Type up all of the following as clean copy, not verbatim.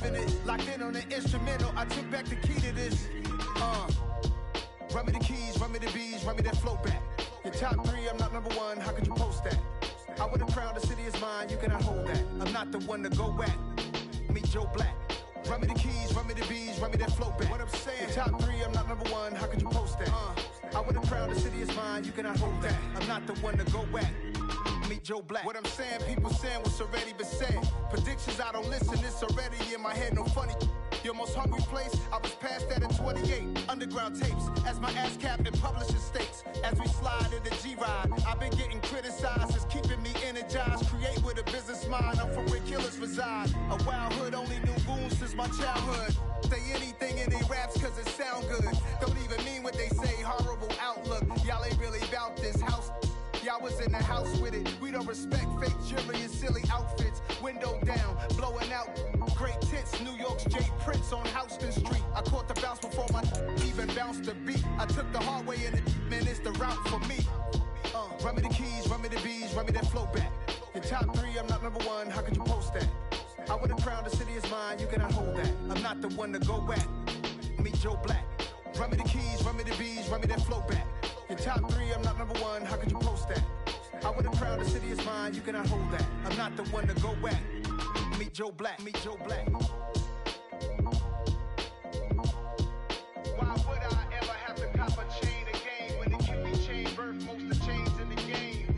leaving it. Locked in on the instrumental, I took back the key to this. Run me the keys, run me the bees, run me that flow back. Your top 3, I'm not number 1, how could you post that? I would have crowned the city is mine, you cannot hold that. I'm not the one to go at. Meet Joe Black. Run me the keys, run me the bees, run me that flow back. What I'm saying, your top 3, I'm not number 1, how could you post that? I would have crowned the city is mine, you cannot hold that. I'm not the one to go at. Meet Joe Black. What I'm saying, people saying what's already been said. Predictions, I don't listen, it's already in my head, no funny. Your most hungry place, I was past that in 28. Underground tapes, as my ass cap in publishing states. As we slide in the G-Ride, I've been getting criticized, it's keeping me energized. Create with a business mind, I'm from where killers reside. A wild hood, only knew goons since my childhood. Say anything in they raps cause it sound good. Don't even mean what they say, horrible outlook. Y'all ain't really about this house. Y'all was in the house with it. We don't respect fake jewelry and silly outfits. Window down, blowing out great tits. New York's J. Prince on Houston Street. I caught the bounce before my even bounced the beat. I took the hard way in it, man, it's the route for me. Run me the keys, run me the bees, run me that flow back. Your top 3, I'm not number 1, how could you post that? I would have crowned the city is mine, you cannot hold that. I'm not the one to go at. Meet Joe Black. Run me the keys, run me the bees, run me that flow back. Your top 3, I'm not number 1, how could you post that? I would have crowned the city is mine, you cannot hold that. I'm not the one to go at. Meet Joe Black, meet Joe Black. Why would I ever have to cop a chain again when it can be chain birth most of chains in the game?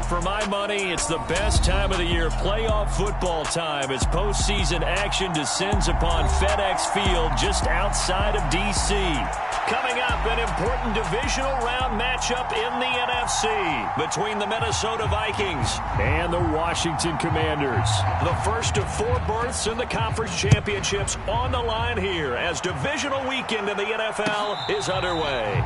For my money, it's the best time of the year, playoff football time, as postseason action descends upon FedEx Field just outside of D.C. Coming up, an important divisional round matchup in the NFC between the Minnesota Vikings and the Washington Commanders. The first of 4 berths in the conference championships on the line here as divisional weekend in the NFL is underway.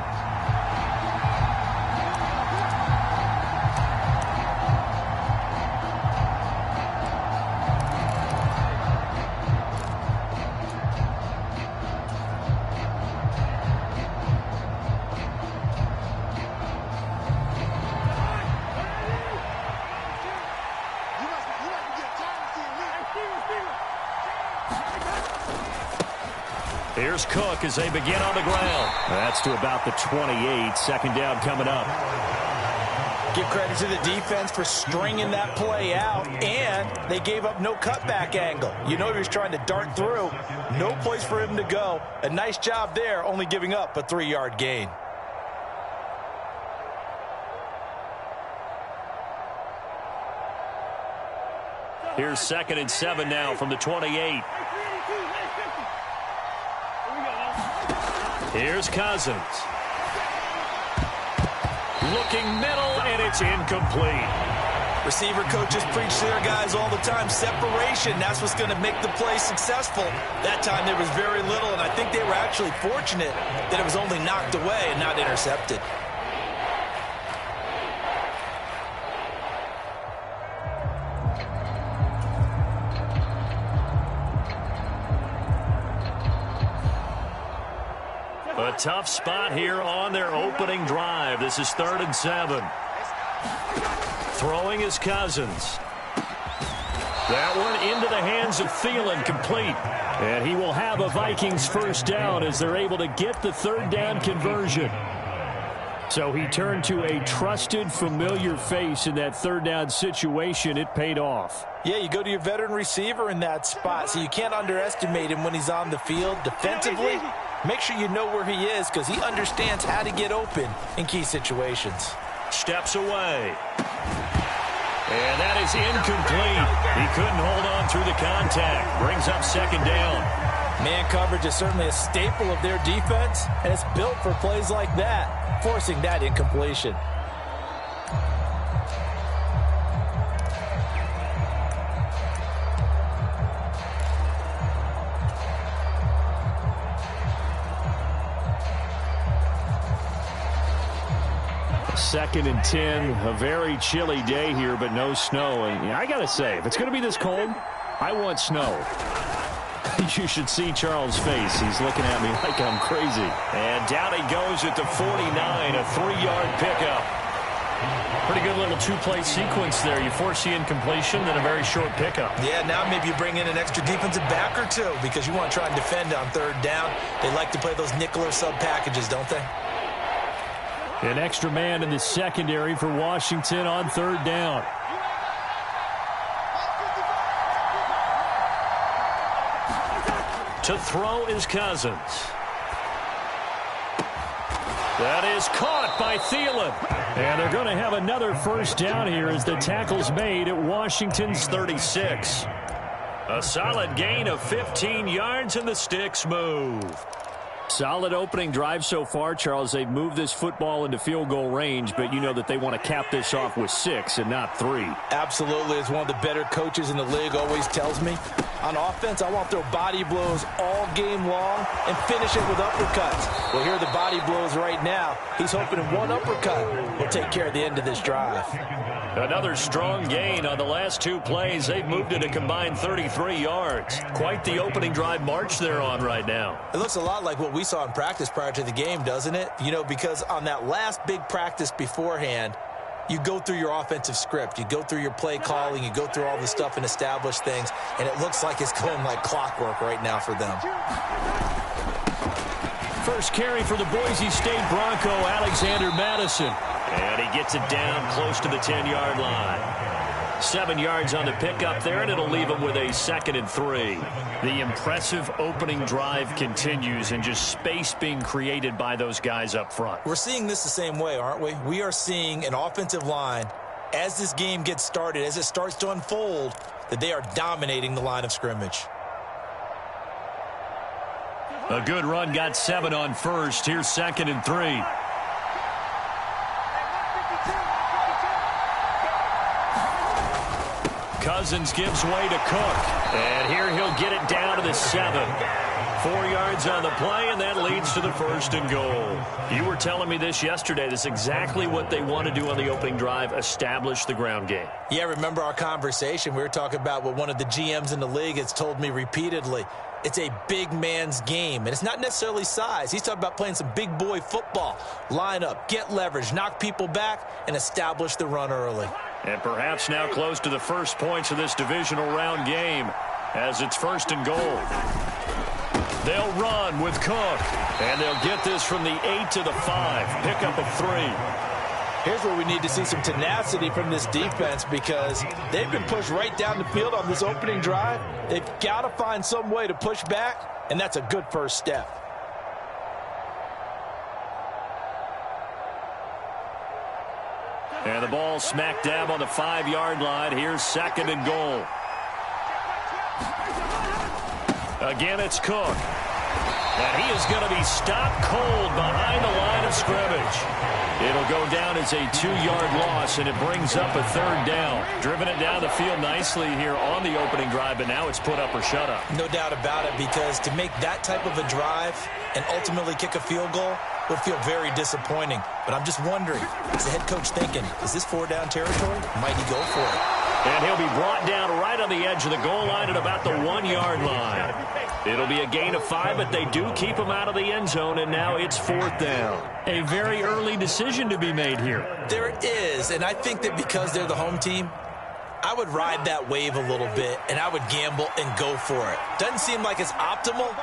Here's Cook as they begin on the ground. That's to about the 28. Second down coming up. Give credit to the defense for stringing that play out, and they gave up no cutback angle. You know he was trying to dart through. No place for him to go. A nice job there, only giving up a 3-yard gain. Here's 2nd and 7 now from the 28. Here's Cousins. Looking middle, and it's incomplete. Receiver coaches preach to their guys all the time. Separation, that's what's going to make the play successful. That time there was very little, and I think they were actually fortunate that it was only knocked away and not intercepted. A tough spot here on their opening drive. This is 3rd and 7. Throwing is Cousins. That one into the hands of Thielen, complete. And he will have a Vikings first down as they're able to get the 3rd down conversion. So he turned to a trusted, familiar face in that 3rd down situation. It paid off. Yeah, you go to your veteran receiver in that spot, so you can't underestimate him when he's on the field. Defensively, make sure you know where he is because he understands how to get open in key situations. Steps away. And that is incomplete. He couldn't hold on through the contact. Brings up 2nd down. Man coverage is certainly a staple of their defense, and it's built for plays like that, forcing that incompletion. Second and 10, a very chilly day here, but no snow. And I got to say, if it's going to be this cold, I want snow. You should see Charles' face. He's looking at me like I'm crazy. And down he goes at the 49, a 3-yard pickup. Pretty good little two-play sequence there. You force the incompletion, then a very short pickup. Yeah, now maybe you bring in an extra defensive back or two because you want to try and defend on third down. They like to play those nickel or sub packages, don't they? An extra man in the secondary for Washington on third down. To throw is Cousins. That is caught by Thielen. And they're going to have another first down here as the tackle's made at Washington's 36. A solid gain of 15 yards and the sticks move. Solid opening drive so far, Charles. They've moved this football into field goal range, but you know that they want to cap this off with 6 and not 3. Absolutely. As one of the better coaches in the league always tells me, on offense, I want to throw body blows all game long and finish it with uppercuts. Well, here are the body blows right now. He's hoping one uppercut will take care of the end of this drive. Another strong gain on the last 2 plays. They've moved it a combined 33 yards. Quite the opening drive march they're on right now. It looks a lot like what we saw in practice prior to the game, doesn't it? You know, because on that last big practice beforehand, you go through your offensive script. You go through your play calling. You go through all the stuff and establish things. And it looks like it's going like clockwork right now for them. First carry for the Boise State Bronco, Alexander Madison. And he gets it down close to the 10-yard line. 7 yards on the pickup there, and it'll leave him with a 2nd and 3. The impressive opening drive continues, and just space being created by those guys up front. We're seeing this the same way, aren't we? We are seeing an offensive line, as this game gets started, as it starts to unfold, that they are dominating the line of scrimmage. A good run, got 7 on first. Here's 2nd and 3. Cousins gives way to Cook. And here he'll get it down to the 7. 4 yards on the play, and that leads to the 1st and goal. You were telling me this yesterday. This is exactly what they want to do on the opening drive, establish the ground game. Yeah, remember our conversation. We were talking about what one of the GMs in the league has told me repeatedly. It's a big man's game, and it's not necessarily size. He's talking about playing some big boy football. Line up, get leverage, knock people back, and establish the run early. And perhaps now close to the first points of this divisional round game as it's 1st and goal. They'll run with Cook, and they'll get this from the 8 to the 5. Pickup of 3. Here's where we need to see some tenacity from this defense because they've been pushed right down the field on this opening drive. They've got to find some way to push back, and that's a good first step. And the ball smack dab on the 5-yard line. Here's 2nd and goal. Again, it's Cook. And he is going to be stopped cold behind the line of scrimmage. It'll go down as a 2-yard loss, and it brings up a 3rd down. Driven it down the field nicely here on the opening drive, but now it's put up or shut up. No doubt about it, because to make that type of a drive and ultimately kick a field goal would feel very disappointing. But I'm just wondering, is the head coach thinking, is this 4-down territory? Might he go for it? And he'll be brought down right on the edge of the goal line at about the 1-yard line. It'll be a gain of 5, but they do keep him out of the end zone, and now it's 4th down. A very early decision to be made here. There is, and I think that because they're the home team, I would ride that wave a little bit, and I would gamble and go for it. Doesn't seem like it's optimal,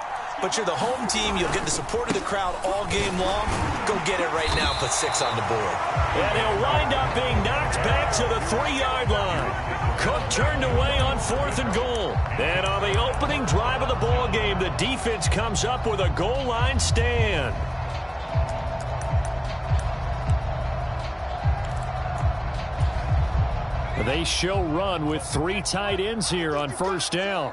but you're the home team. You'll get the support of the crowd all game long. Go get it right now. Put 6 on the board. And he'll wind up being knocked back to the 3-yard line. Cook turned away on 4th and goal. And on the opening drive of the ball game, the defense comes up with a goal line stand. They show run with 3 tight ends here on 1st down.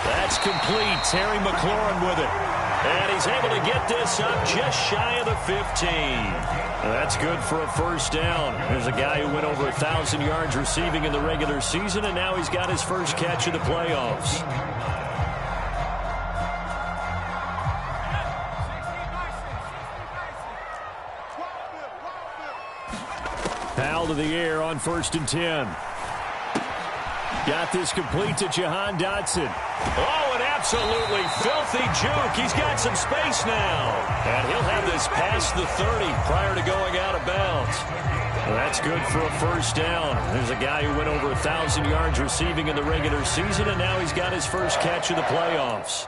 That's complete. Terry McLaurin with it. And he's able to get this up just shy of the 15. That's good for a 1st down. There's a guy who went over 1,000 yards receiving in the regular season, and now he's got his first catch of the playoffs. Foul to the air on 1st and 10. Got this complete to Jahan Dotson. Oh, an absolutely filthy juke. He's got some space now. And he'll have this past the 30 prior to going out of bounds. Well, that's good for a first down. There's a guy who went over 1,000 yards receiving in the regular season, and now he's got his first catch of the playoffs.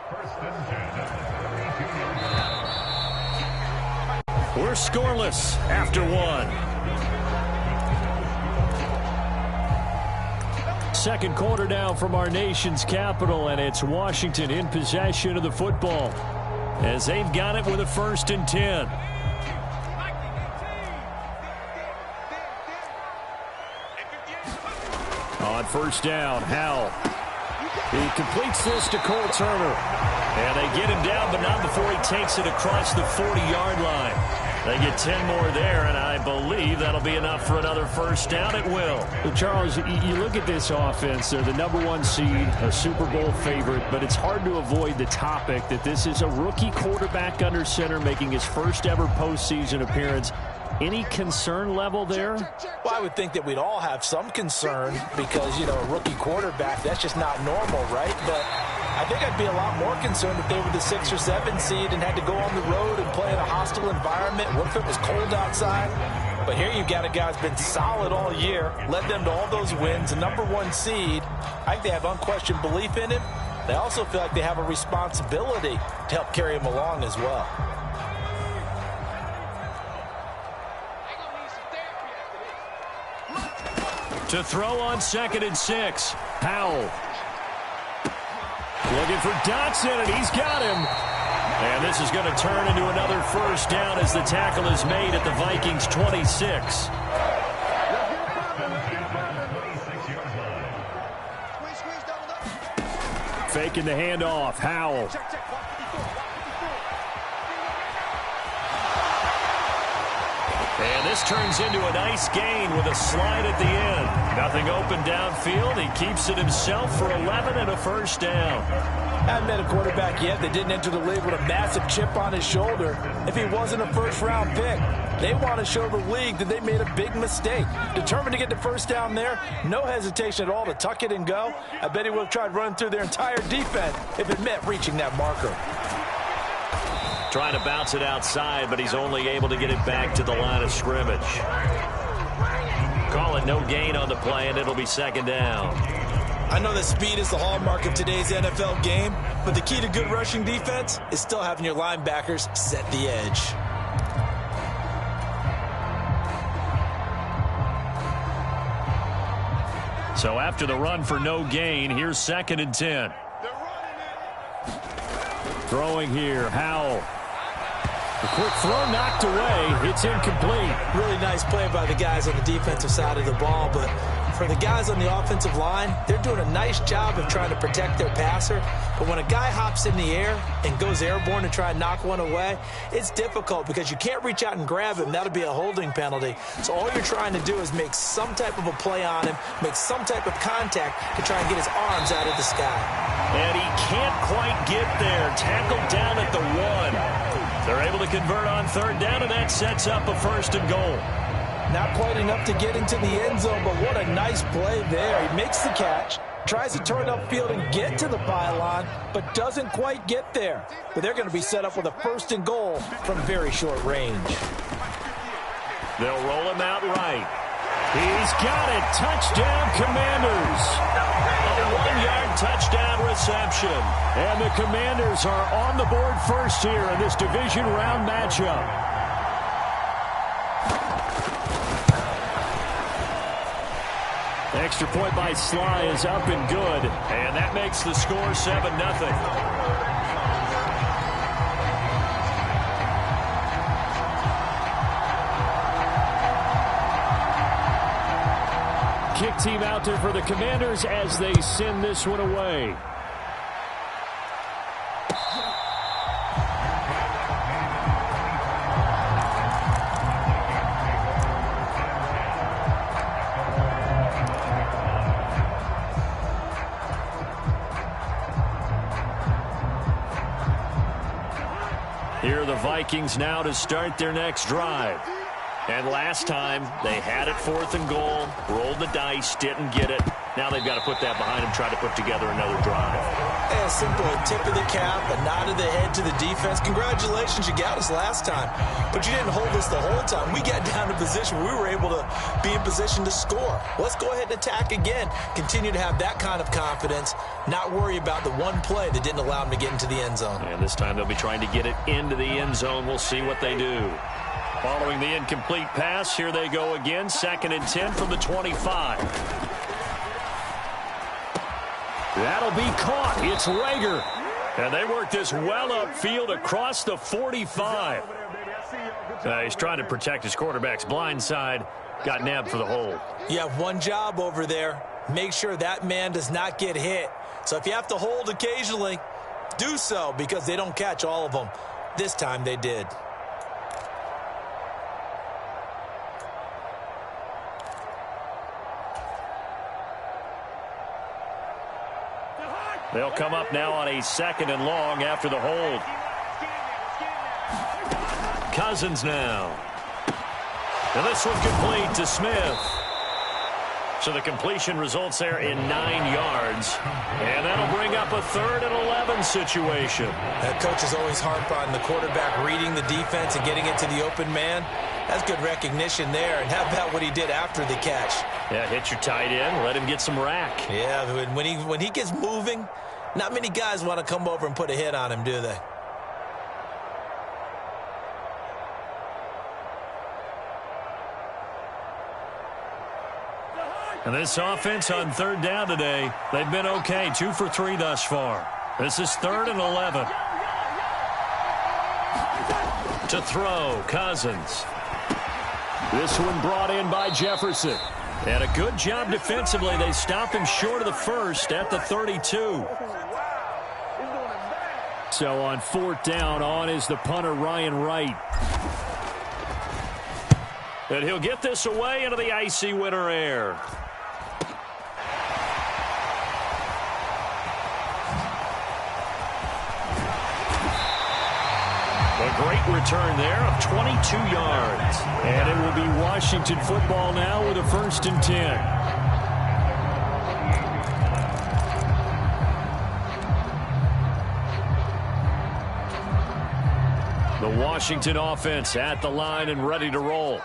We're scoreless after one. Second quarter now from our nation's capital, and it's Washington in possession of the football as they've got it with a 1st and 10. On first down, Howell. He completes this to Cole Turner. And they get him down, but not before he takes it across the 40-yard line. They get 10 more there, and I believe that'll be enough for another first down. It will. Well, Charles, you look at this offense. They're the #1 seed, a Super Bowl favorite, but it's hard to avoid the topic that this is a rookie quarterback under center making his first ever postseason appearance. Any concern level there? Well, I would think that we'd all have some concern because, you know, a rookie quarterback, that's just not normal, right? But I think I'd be a lot more concerned if they were the 6 or 7 seed and had to go on the road and play in a hostile environment. What if it was cold outside? But here you've got a guy who's been solid all year, led them to all those wins, a #1 seed. I think they have unquestioned belief in him. They also feel like they have a responsibility to help carry him along as well. To throw on 2nd and 6. Howell. Looking for Dotson, and he's got him. And this is going to turn into another first down as the tackle is made at the Vikings' 26. Faking the handoff. Howell. And this turns into a nice gain with a slide at the end. Nothing open downfield. He keeps it himself for 11 and a first down. Haven't met a quarterback yet that didn't enter the league with a massive chip on his shoulder if he wasn't a first-round pick. They want to show the league that they made a big mistake. Determined to get the first down there, no hesitation at all to tuck it and go. I bet he would have tried running through their entire defense if it meant reaching that marker. Trying to bounce it outside, but he's only able to get it back to the line of scrimmage. Call it no gain on the play, and it'll be 2nd down. I know that speed is the hallmark of today's NFL game, but the key to good rushing defense is still having your linebackers set the edge. So after the run for no gain, here's 2nd and 10. Throwing here, Howell. The quick throw knocked away. It's incomplete. Really nice play by the guys on the defensive side of the ball, but for the guys on the offensive line, they're doing a nice job of trying to protect their passer. But when a guy hops in the air and goes airborne to try and knock one away, it's difficult because you can't reach out and grab him. That'll be a holding penalty. So all you're trying to do is make some type of a play on him, make some type of contact to try and get his arms out of the sky. And he can't quite get there. Tackled down at the 1. They're able to convert on 3rd down, and that sets up a 1st and goal. Not quite enough to get into the end zone, but what a nice play there. He makes the catch, tries to turn upfield and get to the pylon, but doesn't quite get there. But they're going to be set up with a 1st and goal from very short range. They'll roll him out right. He's got it. Touchdown, Commanders. A 1-yard touchdown reception. And the Commanders are on the board first here in this division round matchup. Extra point by Sly is up and good. And that makes the score 7-0. Kick team out there for the Commanders as they send this one away. Here are the Vikings now to start their next drive. And last time, they had it 4th and goal, rolled the dice, didn't get it. Now they've got to put that behind them, try to put together another drive. A simple tip of the cap, a nod of the head to the defense. Congratulations, you got us last time, but you didn't hold us the whole time. We got down to position where we were able to be in position to score. Let's go ahead and attack again. Continue to have that kind of confidence, not worry about the one play that didn't allow them to get into the end zone. And this time they'll be trying to get it into the end zone. We'll see what they do. Following the incomplete pass, here they go again. 2nd and 10 from the 25. That'll be caught. It's Rager. And they work this well upfield across the 45. He's trying to protect his quarterback's blind side. Got nabbed for the hold. You have one job over there. Make sure that man does not get hit. So if you have to hold occasionally, do so, because they don't catch all of them. This time they did. They'll come up now on a 2nd and long after the hold. Cousins now. And this one complete to Smith. So the completion results there in 9 yards. And that'll bring up a 3rd and 11 situation. That coach is always harp on the quarterback reading the defense and getting into the open man. That's good recognition there. And how about what he did after the catch? Yeah, hit your tight end, let him get some rack. Yeah, when he gets moving, not many guys want to come over and put a hit on him, do they? And this offense on 3rd down today, they've been okay. 2 for 3 thus far. This is 3rd and 11. To throw, Cousins. This one brought in by Jefferson. And a good job defensively. They stop him short of the first at the 32. So on 4th down, on is the punter, Ryan Wright. And he'll get this away into the icy winter air. A great return there of 22 yards. And it will be Washington football now with a 1st and 10. The Washington offense at the line and ready to roll.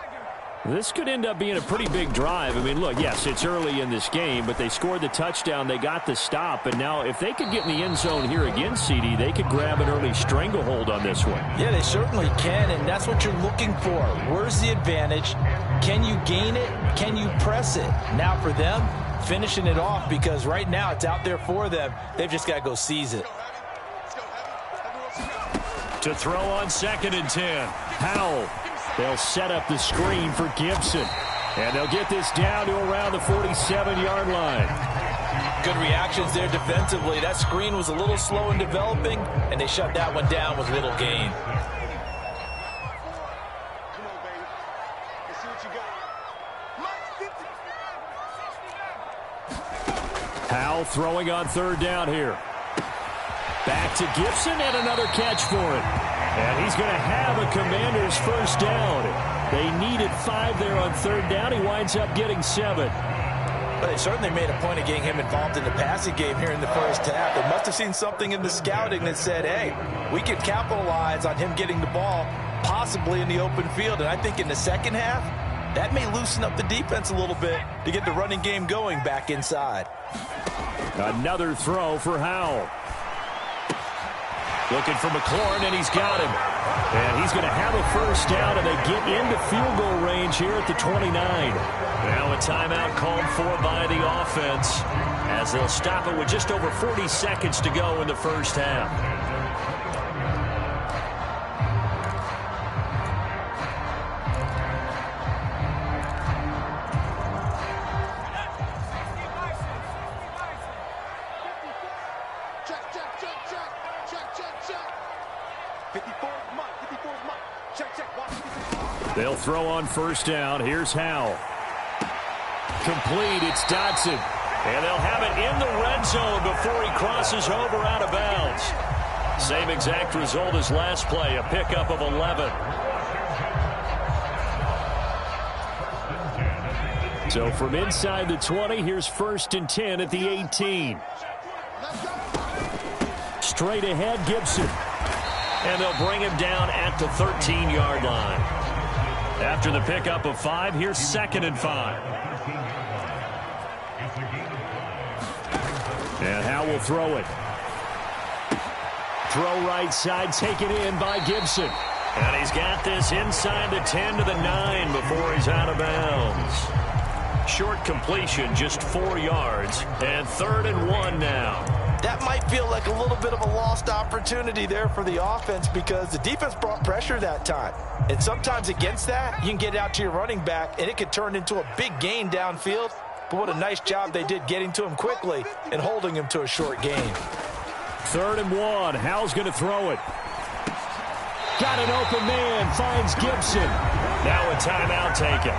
This could end up being a pretty big drive. I mean, look, yes, it's early in this game, but they scored the touchdown. They got the stop. And now if they could get in the end zone here again, CD, they could grab an early stranglehold on this one. Yeah, they certainly can, and that's what you're looking for. Where's the advantage? Can you gain it? Can you press it? Now for them, finishing it off, because right now it's out there for them. They've just got to go seize it. To throw on 2nd and 10. Howell. They'll set up the screen for Gibson. And they'll get this down to around the 47-yard line. Good reactions there defensively. That screen was a little slow in developing, and they shut that one down with little gain. Howell throwing on 3rd down here. Back to Gibson and another catch for him. And he's going to have a Commanders 1st down. They needed 5 there on 3rd down. He winds up getting 7. But they certainly made a point of getting him involved in the passing game here in the first half. They must have seen something in the scouting that said, hey, we could capitalize on him getting the ball possibly in the open field. And I think in the second half, that may loosen up the defense a little bit to get the running game going back inside. Another throw for Howell. Looking for McLaurin, and he's got him. And he's going to have a 1st down, and they get into field goal range here at the 29. Now a timeout called for by the offense as they'll stop it with just over 40 seconds to go in the first half. They'll throw on 1st down. Here's Howell. Complete. It's Dotson. And they'll have it in the red zone before he crosses over out of bounds. Same exact result as last play, a pickup of 11. So from inside the 20, here's 1st and 10 at the 18. Straight ahead, Gibson. And they'll bring him down at the 13-yard line. After the pickup of 5, here's 2nd and 5. And Howe will throw it. Throw right side, taken in by Gibson. And he's got this inside the 10 to the 9 before he's out of bounds. Short completion, just 4 yards. And 3rd and 1 now. That might feel like a little bit of a lost opportunity there for the offense because the defense brought pressure that time. And sometimes against that, you can get out to your running back, and it could turn into a big gain downfield. But what a nice job they did getting to him quickly and holding him to a short gain. 3rd and 1. Howe's going to throw it. Got an open man. Finds Gibson. Now a timeout taken.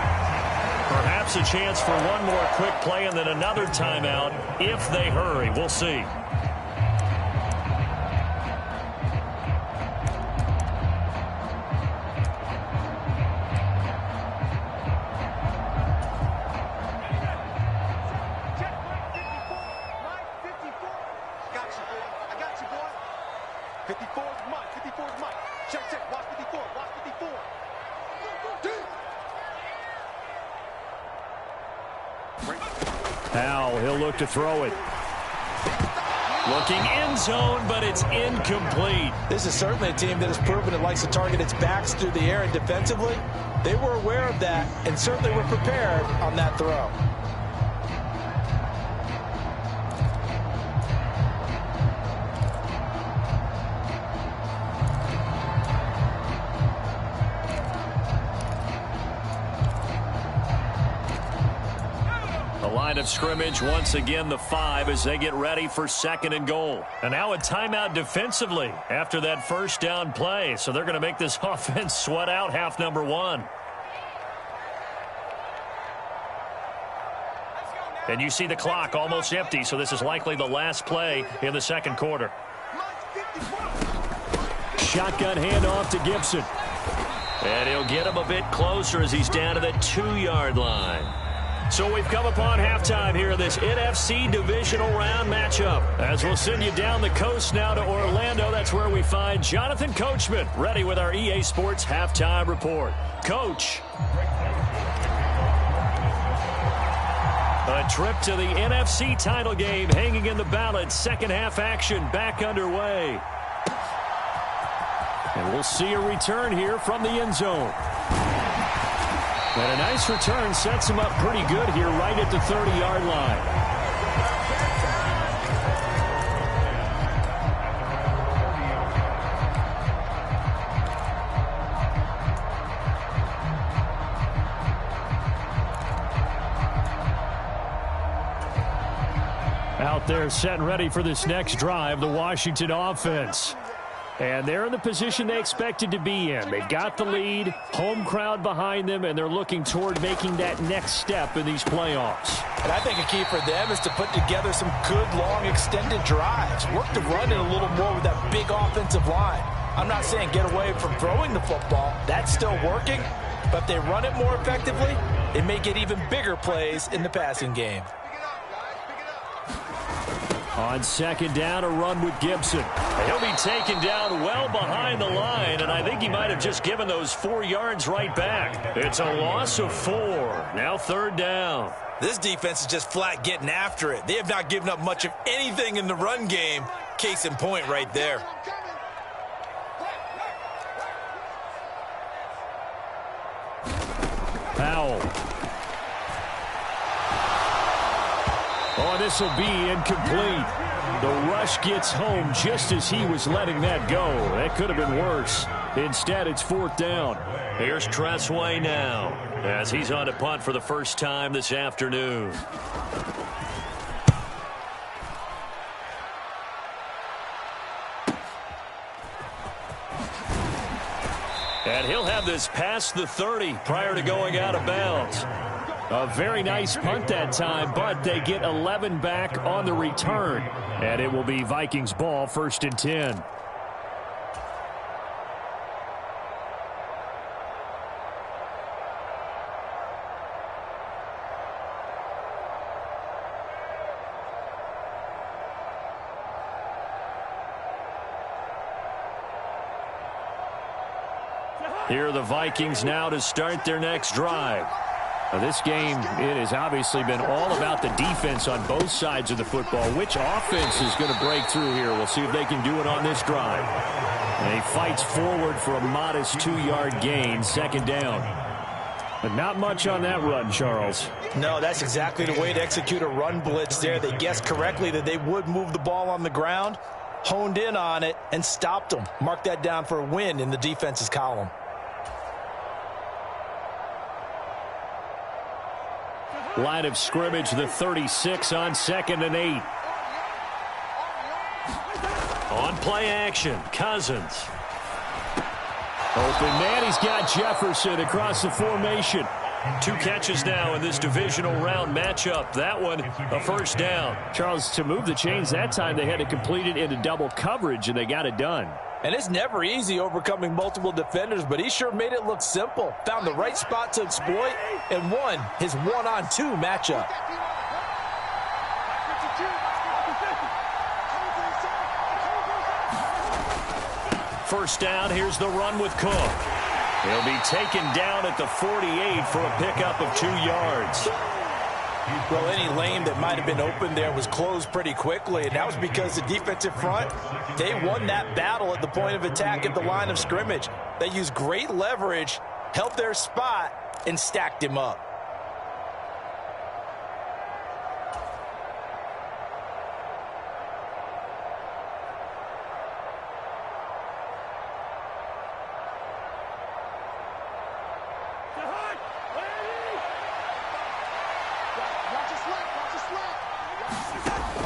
Perhaps a chance for one more quick play and then another timeout if they hurry. We'll see. He'll look to throw it. Looking end zone, but it's incomplete. This is certainly a team that has proven it likes to target its backs through the air and defensively. They were aware of that and certainly were prepared on that throw. Line of scrimmage once again the 5 as they get ready for 2nd and goal. And now a timeout defensively after that first down play. So they're going to make this offense sweat out half number 1. And you see the clock almost empty, so this is likely the last play in the 2nd quarter. Shotgun handoff to Gibson. And he'll get him a bit closer as he's down to the 2-yard line. So we've come upon halftime here in this NFC divisional round matchup. As we'll send you down the coast now to Orlando, that's where we find Jonathan Coachman ready with our EA Sports halftime report. Coach. A trip to the NFC title game hanging in the balance. Second half action back underway. And we'll see a return here from the end zone. And a nice return sets him up pretty good here right at the 30-yard line. Out there set and ready for this next drive, the Washington offense. And they're in the position they expected to be in. They've got the lead, home crowd behind them, and they're looking toward making that next step in these playoffs. And I think a key for them is to put together some good, long, extended drives. Work to run it a little more with that big offensive line. I'm not saying get away from throwing the football. That's still working. But if they run it more effectively, it may get even bigger plays in the passing game. On 2nd down, a run with Gibson. He'll be taken down well behind the line, and I think he might have just given those 4 yards right back. It's a loss of 4. Now 3rd down. This defense is just flat getting after it. They have not given up much of anything in the run game. Case in point right there. Powell. Oh, this will be incomplete. The rush gets home just as he was letting that go. That could have been worse. Instead, it's 4th down. Here's Tressway now as he's on to punt for the first time this afternoon. And he'll have this past the 30 prior to going out of bounds. A very nice punt that time, but they get 11 back on the return. And it will be Vikings ball, 1st and 10. Here are the Vikings now to start their next drive. Now this game, it has obviously been all about the defense on both sides of the football. Which offense is going to break through here? We'll see if they can do it on this drive. And he fights forward for a modest 2-yard gain, second down. But not much on that run, Charles. No, that's exactly the way to execute a run blitz there. They guessed correctly that they would move the ball on the ground, honed in on it, and stopped them. Mark that down for a win in the defense's column. Line of scrimmage, the 36 on 2nd and 8. On play action, Cousins. Open man, he's got Jefferson across the formation. 2 catches now in this divisional round matchup. That one, a first down. Charles, to move the chains that time, they had to complete it into double coverage, and they got it done. And it's never easy overcoming multiple defenders, but he sure made it look simple. Found the right spot to exploit and won his 1-on-2 matchup. First down, here's the run with Cook. He'll be taken down at the 48 for a pickup of 2 yards. Well, any lane that might have been open there was closed pretty quickly, and that was because the defensive front, they won that battle at the point of attack at the line of scrimmage. They used great leverage, held their spot, and stacked him up.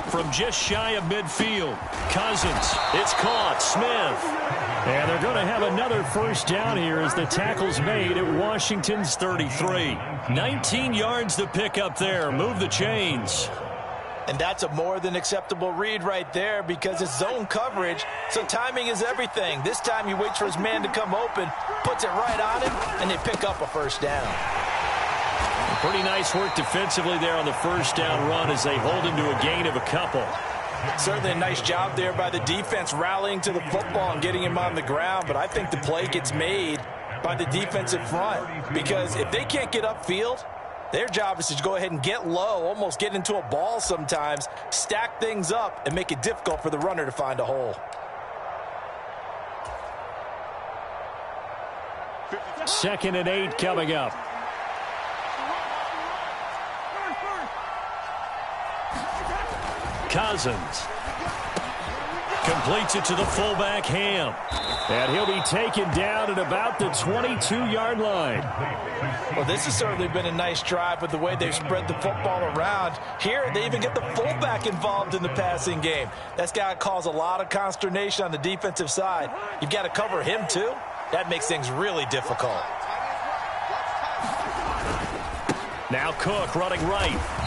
From just shy of midfield, Cousins, it's caught, Smith. And they're going to have another first down here as the tackle's made at Washington's 33. 19 yards to pick up there, move the chains. And that's a more than acceptable read right there because it's zone coverage, so timing is everything. This time he waits for his man to come open, puts it right on him, and they pick up a first down. Pretty nice work defensively there on the first down run as they hold him to a gain of a couple. Certainly a nice job there by the defense rallying to the football and getting him on the ground, but I think the play gets made by the defensive front because if they can't get upfield, their job is to go ahead and get low, almost get into a ball sometimes, stack things up, and make it difficult for the runner to find a hole. 2nd and 8 coming up. Cousins completes it to the fullback, Ham. And he'll be taken down at about the 22-yard line. Well, this has certainly been a nice drive with the way they've spread the football around. Here, they even get the fullback involved in the passing game. That's got to cause a lot of consternation on the defensive side. You've got to cover him, too. That makes things really difficult. Now Cook running right.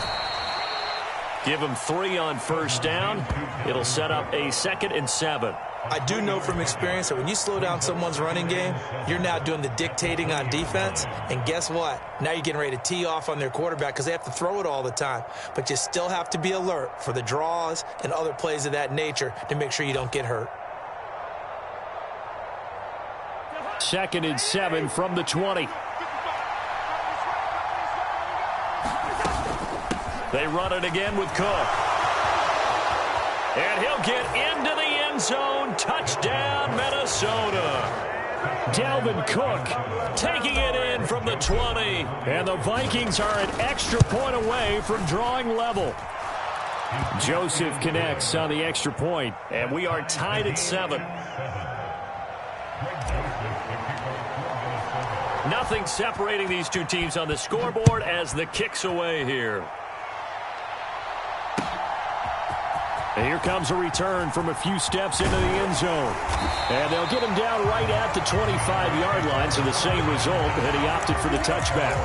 Give him 3 on first down. It'll set up a 2nd and 7. I do know from experience that when you slow down someone's running game, you're now doing the dictating on defense. And guess what? Now you're getting ready to tee off on their quarterback because they have to throw it all the time. But you still have to be alert for the draws and other plays of that nature to make sure you don't get hurt. 2nd and 7 from the 20. They run it again with Cook. And he'll get into the end zone. Touchdown, Minnesota. Dalvin Cook Taking it in from the 20. And the Vikings are an extra point away from drawing level. Joseph connects on the extra point. And we are tied at 7. Nothing separating these two teams on the scoreboard as the kick's away here. And here comes a return from a few steps into the end zone. And they'll get him down right at the 25-yard line, so the same result, and he opted for the touchback.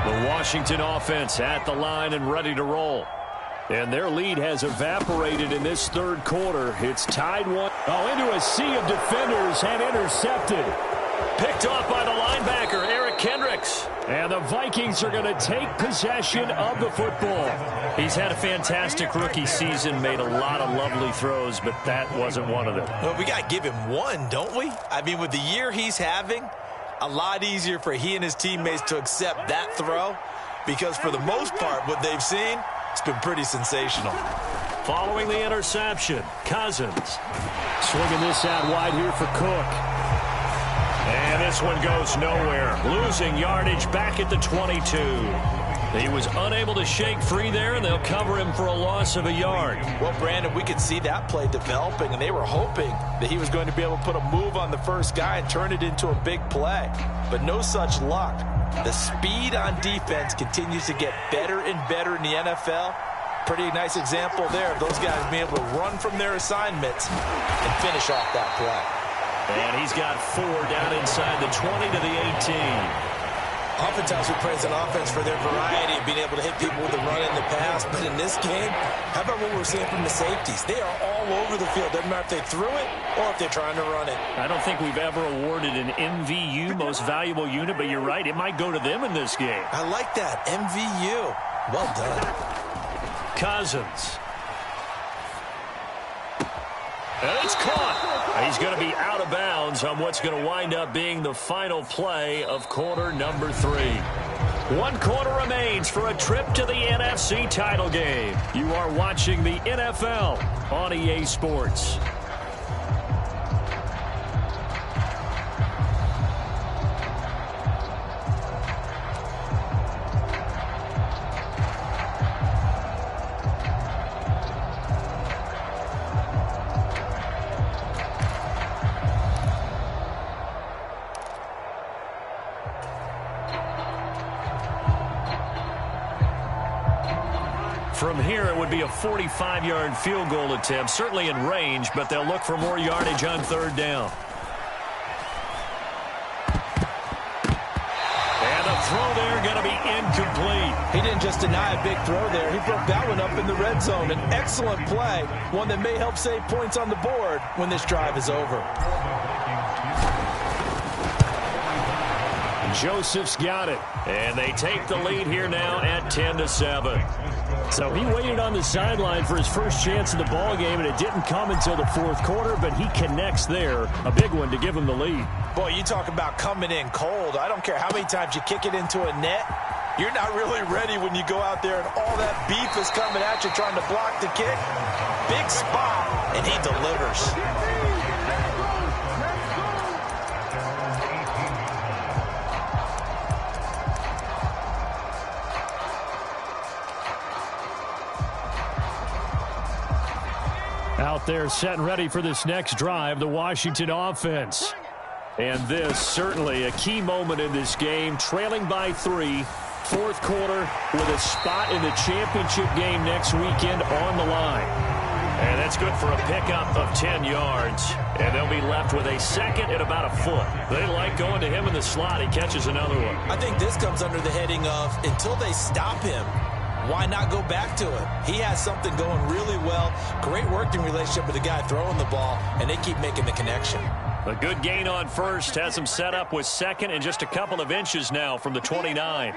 The Washington offense at the line and ready to roll. And their lead has evaporated in this third quarter. It's tied 1. Oh, into a sea of defenders and intercepted. Picked off by the linebacker, Eric Kendricks. And the Vikings are going to take possession of the football. He's had a fantastic rookie season, made a lot of lovely throws, but that wasn't one of them. Well, we got to give him one, don't we? I mean, with the year he's having, a lot easier for he and his teammates to accept that throw, because for the most part, what they've seen, it's been pretty sensational. Following the interception, Cousins. Swinging this out wide here for Cook. And this one goes nowhere. Losing yardage back at the 22. He was unable to shake free there, and they'll cover him for a loss of a yard. Well, Brandon, we could see that play developing, and they were hoping that he was going to be able to put a move on the first guy and turn it into a big play. But no such luck. The speed on defense continues to get better and better in the NFL. Pretty nice example there of those guys being able to run from their assignments and finish off that play. And he's got 4 down inside the 20 to the 18. Oftentimes we praise an offense for their variety of being able to hit people with a run in the past. But in this game, how about what we're seeing from the safeties? They are all over the field. Doesn't matter if they threw it or if they're trying to run it. I don't think we've ever awarded an MVU, most valuable unit, but you're right. It might go to them in this game. I like that. MVU. Well done. Cousins. And it's caught. He's going to be out of bounds on what's going to wind up being the final play of quarter number 3. 1 quarter remains for a trip to the NFC title game. You are watching the NFL on EA Sports. From here, it would be a 45-yard field goal attempt, certainly in range, but they'll look for more yardage on 3rd down. And the throw there going to be incomplete. He didn't just deny a big throw there. He broke that one up in the red zone. An excellent play, one that may help save points on the board when this drive is over. Joseph's got it. And they take the lead here now at 10-7. So he waited on the sideline for his first chance in the ball game, and it didn't come until the 4th quarter, but he connects there. A big one to give him the lead. Boy, you talk about coming in cold. I don't care how many times you kick it into a net. You're not really ready when you go out there and all that beef is coming at you trying to block the kick. Big spot, and he delivers. Out there set and ready for this next drive, the Washington offense. And this certainly a key moment in this game, trailing by 3, 4th quarter with a spot in the championship game next weekend on the line. And that's good for a pickup of 10 yards. And they'll be left with a 2nd and about a foot. They like going to him in the slot. He catches another one. I think this comes under the heading of until they stop him, why not go back to him? He has something going really well. Great working relationship with the guy throwing the ball, and they keep making the connection. A good gain on 1st. Has him set up with 2nd and just a couple of inches now from the 29.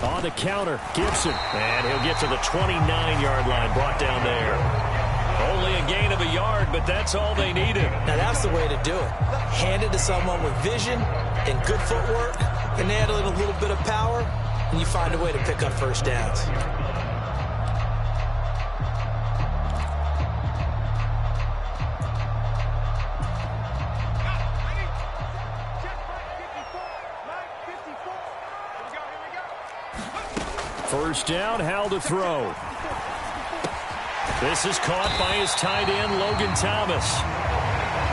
On the counter, Gibson. And he'll get to the 29-yard line, brought down there. Only a gain of a yard, but that's all they needed. Now that's the way to do it. Hand it to someone with vision and good footwork, and add a little bit of power, and you find a way to pick up 1st downs. First down, Howell to throw. This is caught by his tight end, Logan Thomas.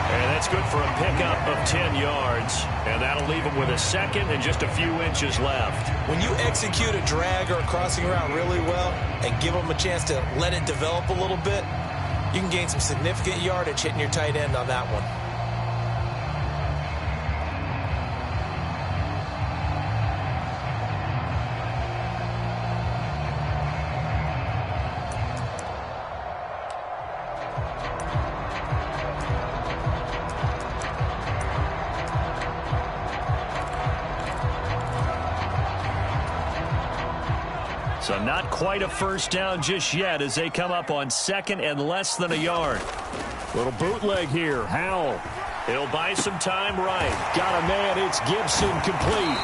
And that's good for a pickup of 10 yards. And that'll leave him with a 2nd and just a few inches left. When you execute a drag or a crossing route really well and give them a chance to let it develop a little bit, you can gain some significant yardage hitting your tight end on that one. So not quite a first down just yet as they come up on second and less than a yard. Little bootleg here. Howell. He'll buy some time right. Got a man. It's Gibson complete.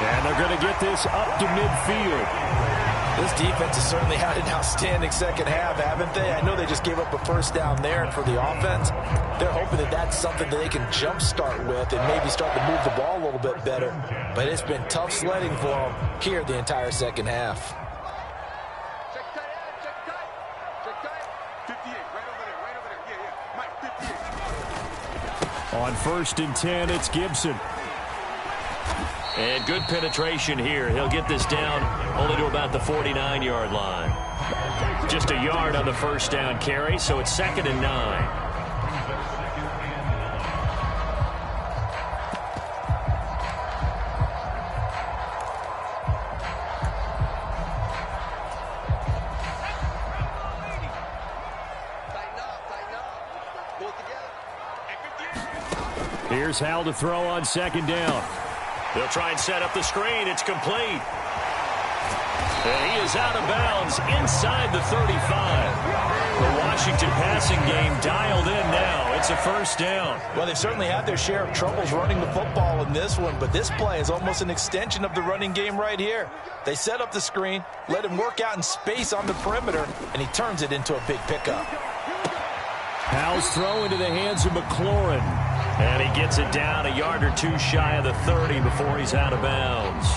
And they're going to get this up to midfield. This defense has certainly had an outstanding second half, haven't they? I know they just gave up a first down there, and for the offense, they're hoping that that's something that they can jumpstart with and maybe start to move the ball a little bit better. But it's been tough sledding for them here the entire second half. On 1st and 10, it's Gibson. And good penetration here. He'll get this down only to about the 49-yard line. Just a yard on the first down carry, so it's 2nd and 9. Here's Howell to throw on 2nd down. They'll try and set up the screen. It's complete. And he is out of bounds inside the 35. The Washington passing game dialed in now. It's a first down. Well, they've certainly had their share of troubles running the football in this one, but this play is almost an extension of the running game right here. They set up the screen, let him work out in space on the perimeter, and he turns it into a big pickup. Howell's throw into the hands of McLaurin. And he gets it down a yard or two shy of the 30 before he's out of bounds.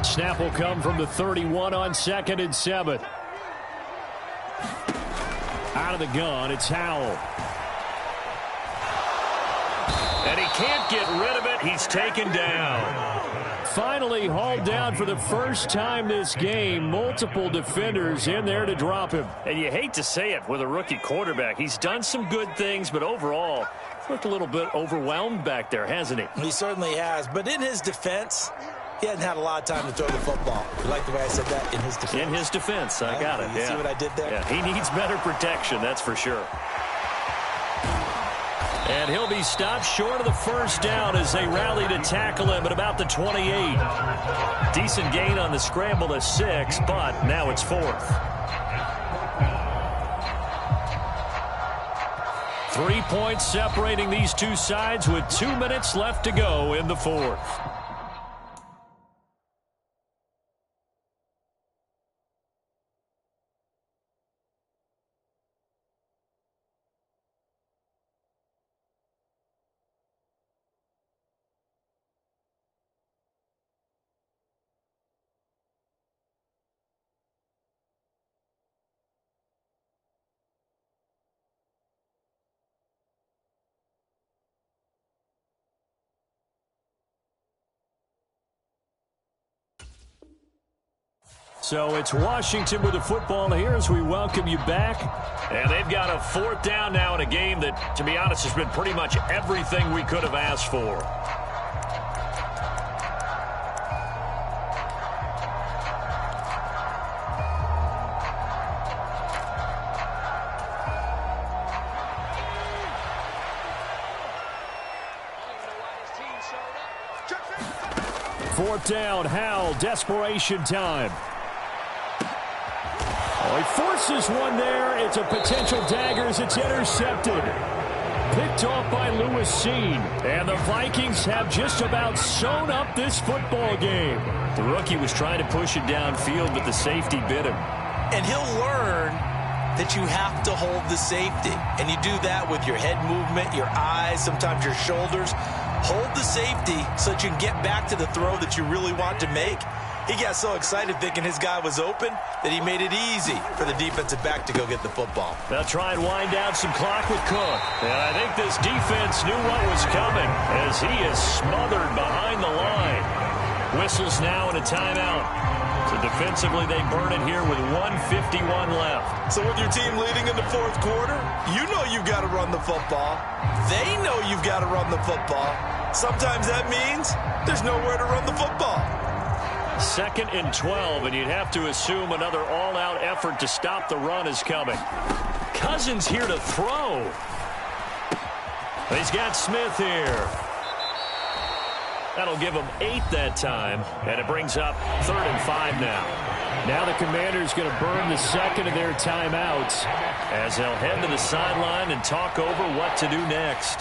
Snap will come from the 31 on 2nd and 7. Out of the gun, it's Howell. And he can't get rid of it. He's taken down. Finally hauled down for the first time this game. Multiple defenders in there to drop him. And you hate to say it with a rookie quarterback. He's done some good things, but overall, looked a little bit overwhelmed back there, hasn't he? He certainly has. But in his defense, he hasn't had a lot of time to throw the football. You like the way I said that? In his defense. In his defense. I got it. You see what I did there? Yeah, he needs better protection, that's for sure. And he'll be stopped short of the first down as they rally to tackle him at about the 28. Decent gain on the scramble to 6, but now it's 4th. 3 points separating these two sides with 2 minutes left to go in the 4th. So it's Washington with the football here as we welcome you back. And they've got a 4th down now in a game that, to be honest, has been pretty much everything we could have asked for. Fourth down, Howell, desperation time. Oh, he forces one there. It's a potential dagger as it's intercepted. Picked off by Lewis Seen. And the Vikings have just about sewn up this football game. The rookie was trying to push it downfield, but the safety bit him. And he'll learn that you have to hold the safety. And you do that with your head movement, your eyes, sometimes your shoulders. Hold the safety so that you can get back to the throw that you really want to make. He got so excited thinking his guy was open that he made it easy for the defensive back to go get the football. They'll try and wind down some clock with Cook. And I think this defense knew what was coming as he is smothered behind the line. Whistles now and a timeout. So defensively, they burn it here with 1:51 left. So with your team leading in the fourth quarter, you know you've got to run the football. They know you've got to run the football. Sometimes that means there's nowhere to run the football. 2nd and 12, and you'd have to assume another all-out effort to stop the run is coming. Cousins here to throw. He's got Smith here. That'll give him 8 that time, and it brings up 3rd and 5 now. Now the Commanders going to burn the second of their timeouts as they'll head to the sideline and talk over what to do next.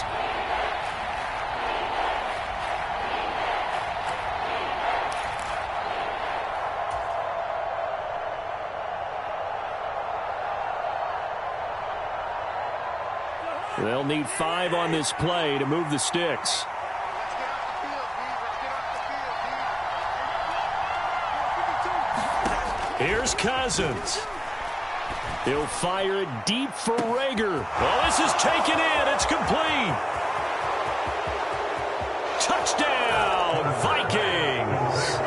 They'll need 5 on this play to move the sticks. Here's Cousins. He'll fire it deep for Rager. Well, this is taken in. It's complete. Touchdown, Vikings.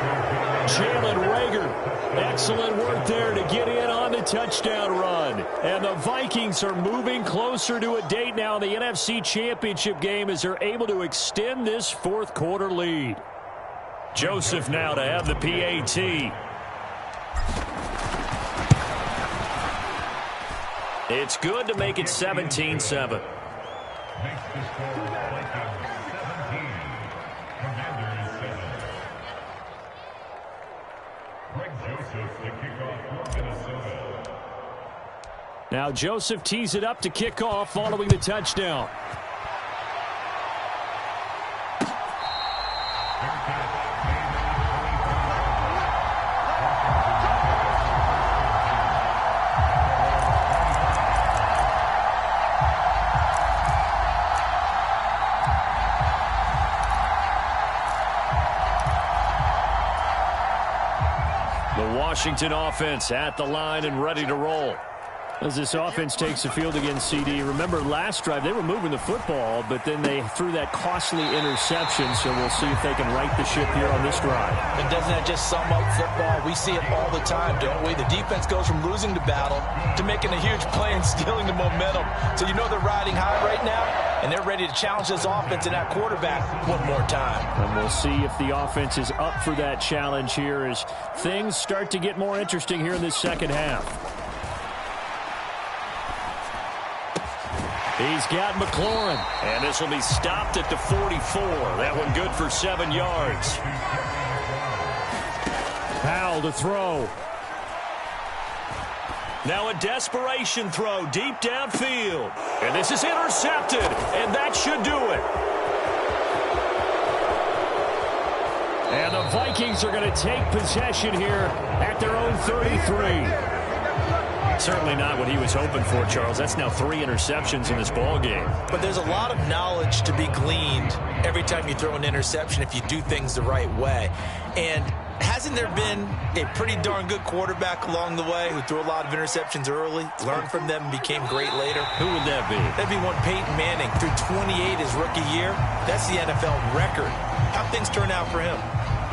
Jalen Rager. Excellent work there to get in on the touchdown run. And the Vikings are moving closer to a date now in the NFC Championship game as they're able to extend this 4th quarter lead. Joseph now to have the PAT. It's good to make it 17-7. Now Joseph tees it up to kick off following the touchdown. Washington offense at the line and ready to roll. As this offense takes the field against CD, remember last drive they were moving the football, but then they threw that costly interception, so we'll see if they can right the ship here on this drive. And doesn't that just sum up football? We see it all the time, don't we? The defense goes from losing the battle to making a huge play and stealing the momentum. So you know they're riding high right now, and they're ready to challenge this offense and that quarterback one more time. And we'll see if the offense is up for that challenge here as things start to get more interesting here in this second half. He's got McLaurin, and this will be stopped at the 44. That one good for 7 yards. Powell to throw. Now a desperation throw deep downfield. And this is intercepted, and that should do it. And the Vikings are going to take possession here at their own 33. Certainly not what he was hoping for, Charles. That's now 3 interceptions in this ball game. But there's a lot of knowledge to be gleaned every time you throw an interception if you do things the right way. And hasn't there been a pretty darn good quarterback along the way who threw a lot of interceptions early, learned from them, and became great later? Who would that be? That'd be one Peyton Manning. Threw 28 his rookie year. That's the NFL record. How'd things turn out for him?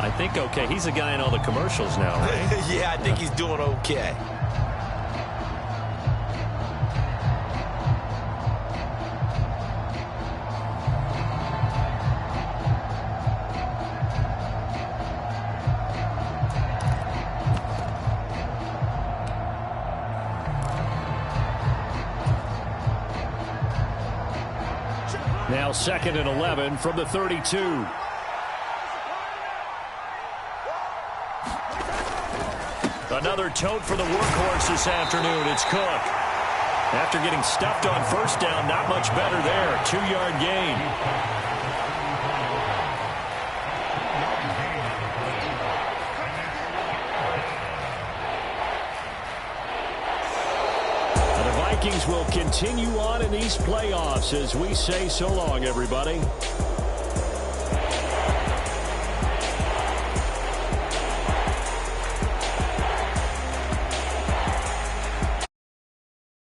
I think okay. He's the guy in all the commercials now, right? Yeah, I think he's doing okay. Now 2nd and 11 from the 32. Another tote for the workhorse this afternoon. It's Cook. After getting stuffed on first down, not much better there. 2-yard gain. Vikings will continue on in these playoffs as we say so long, everybody.